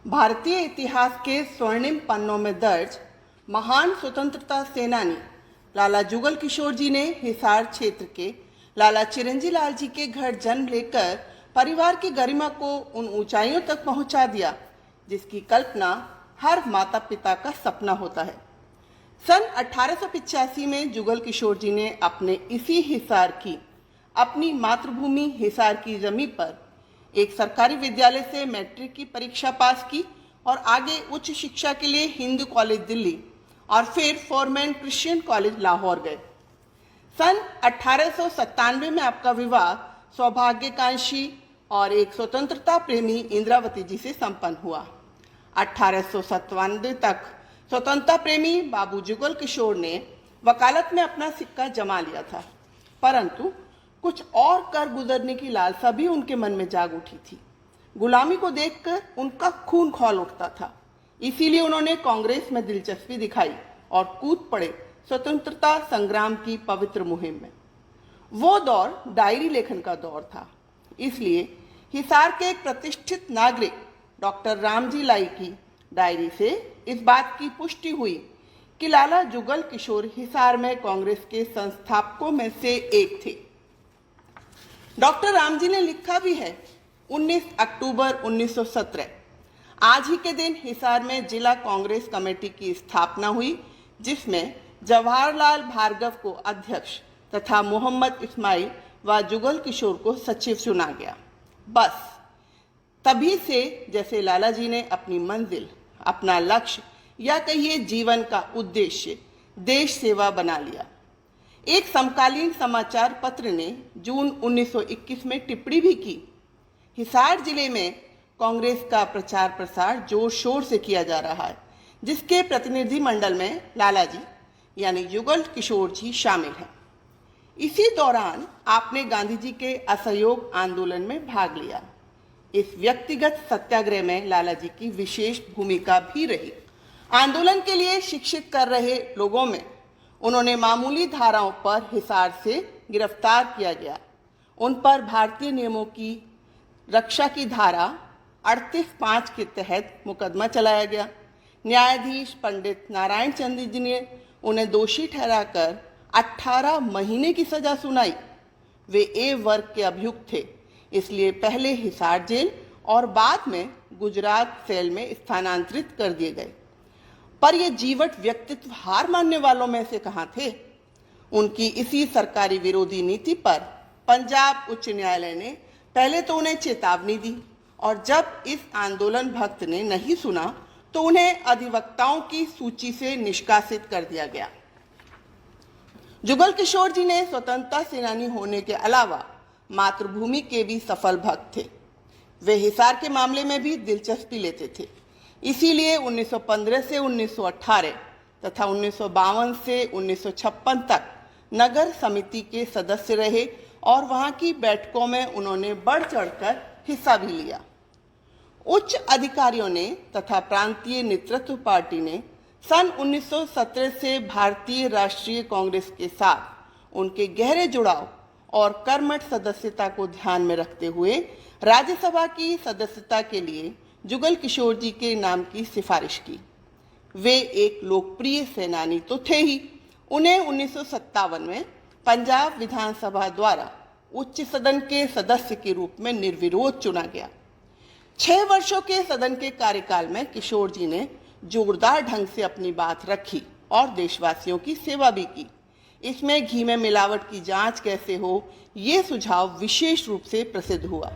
भारतीय इतिहास के स्वर्णिम पन्नों में दर्ज महान स्वतंत्रता सेनानी लाला जुगल किशोर जी ने हिसार क्षेत्र के लाला चिरंजी लाल जी के घर जन्म लेकर परिवार की गरिमा को उन ऊंचाइयों तक पहुंचा दिया जिसकी कल्पना हर माता पिता का सपना होता है। सन 1885 में जुगल किशोर जी ने अपने इसी हिसार की अपनी मातृभूमि हिसार की जमीन पर एक सरकारी विद्यालय से मैट्रिक की परीक्षा पास की और आगे उच्च शिक्षा के लिए हिंदू कॉलेज दिल्ली और फिर फोरमैन क्रिश्चियन कॉलेज लाहौर गए। सन 1897 में आपका विवाह सौभाग्यकांक्षी और एक स्वतंत्रता प्रेमी इंद्रावती जी से संपन्न हुआ। 1897 तक स्वतंत्रता प्रेमी बाबू जुगल किशोर ने वकालत में अपना सिक्का जमा लिया था, परंतु कुछ और कर गुजरने की लालसा भी उनके मन में जाग उठी थी। गुलामी को देखकर उनका खून खौल उठता था, इसीलिए उन्होंने कांग्रेस में दिलचस्पी दिखाई और कूद पड़े स्वतंत्रता संग्राम की पवित्र मुहिम में। वो दौर डायरी लेखन का दौर था, इसलिए हिसार के एक प्रतिष्ठित नागरिक डॉक्टर रामजी लाई की डायरी से इस बात की पुष्टि हुई कि लाला जुगल किशोर हिसार में कांग्रेस के संस्थापकों में से एक थे। डॉक्टर रामजी ने लिखा भी है, 19 अक्टूबर 1917 आज ही के दिन हिसार में जिला कांग्रेस कमेटी की स्थापना हुई, जिसमें जवाहरलाल भार्गव को अध्यक्ष तथा मोहम्मद इस्माइल व जुगल किशोर को सचिव चुना गया। बस तभी से जैसे लाला जी ने अपनी मंजिल, अपना लक्ष्य या कहिए जीवन का उद्देश्य देश सेवा बना लिया। एक समकालीन समाचार पत्र ने जून 1921 में टिप्पणी भी की, हिसार जिले में कांग्रेस का प्रचार प्रसार जोर शोर से किया जा रहा है, जिसके प्रतिनिधि मंडल में लाला जी यानी जुगल किशोर जी शामिल हैं। इसी दौरान आपने गांधी जी के असहयोग आंदोलन में भाग लिया। इस व्यक्तिगत सत्याग्रह में लाला जी की विशेष भूमिका भी रही। आंदोलन के लिए शिक्षित कर रहे लोगों में उन्होंने मामूली धाराओं पर हिसार से गिरफ्तार किया गया। उन पर भारतीय नियमों की रक्षा की धारा 38(5) के तहत मुकदमा चलाया गया। न्यायाधीश पंडित नारायण चंद्र जी ने उन्हें दोषी ठहराकर 18 महीने की सजा सुनाई। वे ए वर्ग के अभियुक्त थे, इसलिए पहले हिसार जेल और बाद में गुजरात सेल में स्थानांतरित कर दिए गए। पर ये जीवट व्यक्तित्व हार मानने वालों में से कहाँ थे? उनकी इसी सरकारी विरोधी नीति पर पंजाब उच्च न्यायालय ने पहले तो उन्हें चेतावनी दी और जब इस आंदोलन भक्त ने नहीं सुना तो उन्हें अधिवक्ताओं की सूची से निष्कासित कर दिया गया। जुगल किशोर जी ने स्वतंत्रता सेनानी होने के अलावा मातृभूमि के भी सफल भक्त थे। वे हिसार के मामले में भी दिलचस्पी लेते थे, इसीलिए 1915 से 1918 तथा 1952 से 1956 तक नगर समिति के सदस्य रहे और वहां की बैठकों में उन्होंने बढ़ चढ़कर हिस्सा भी लिया। उच्च अधिकारियों ने तथा प्रांतीय नेतृत्व पार्टी ने सन 1917 से भारतीय राष्ट्रीय कांग्रेस के साथ उनके गहरे जुड़ाव और कर्मठ सदस्यता को ध्यान में रखते हुए राज्यसभा की सदस्यता के लिए जुगल किशोर जी के नाम की सिफारिश की। वे एक लोकप्रिय सेनानी तो थे ही, उन्हें 1957 में पंजाब विधानसभा द्वारा उच्च सदन के सदस्य के रूप में निर्विरोध चुना गया। 6 वर्षों के सदन के कार्यकाल में किशोर जी ने जोरदार ढंग से अपनी बात रखी और देशवासियों की सेवा भी की। इसमें घी में मिलावट की जांच कैसे हो, ये सुझाव विशेष रूप से प्रसिद्ध हुआ।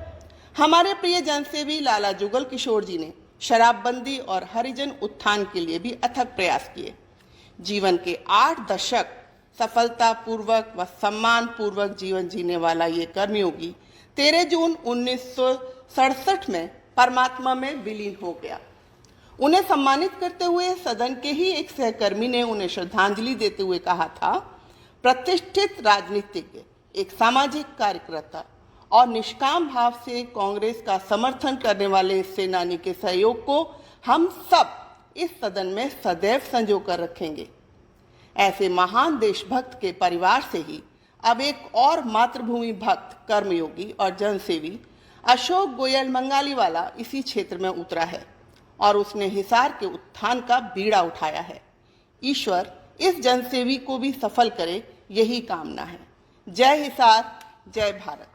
हमारे प्रिय जनसेवी लाला जुगल किशोर जी ने शराबबंदी और हरिजन उत्थान के लिए भी अथक प्रयास किए। जीवन के 8 दशक सफलतापूर्वक व सम्मान पूर्वक जीवन जीने वाला ये कर्मयोगी 13 जून 1967 में परमात्मा में विलीन हो गया। उन्हें सम्मानित करते हुए सदन के ही एक सहकर्मी ने उन्हें श्रद्धांजलि देते हुए कहा था, प्रतिष्ठित राजनीतिज्ञ, एक सामाजिक कार्यकर्ता और निष्काम भाव से कांग्रेस का समर्थन करने वाले सेनानी के सहयोग को हम सब इस सदन में सदैव संजो कर रखेंगे। ऐसे महान देशभक्त के परिवार से ही अब एक और मातृभूमि भक्त, कर्मयोगी और जनसेवी अशोक गोयल मंगालीवाला इसी क्षेत्र में उतरा है और उसने हिसार के उत्थान का बीड़ा उठाया है। ईश्वर इस जनसेवी को भी सफल करे, यही कामना है। जय हिसार, जय भारत।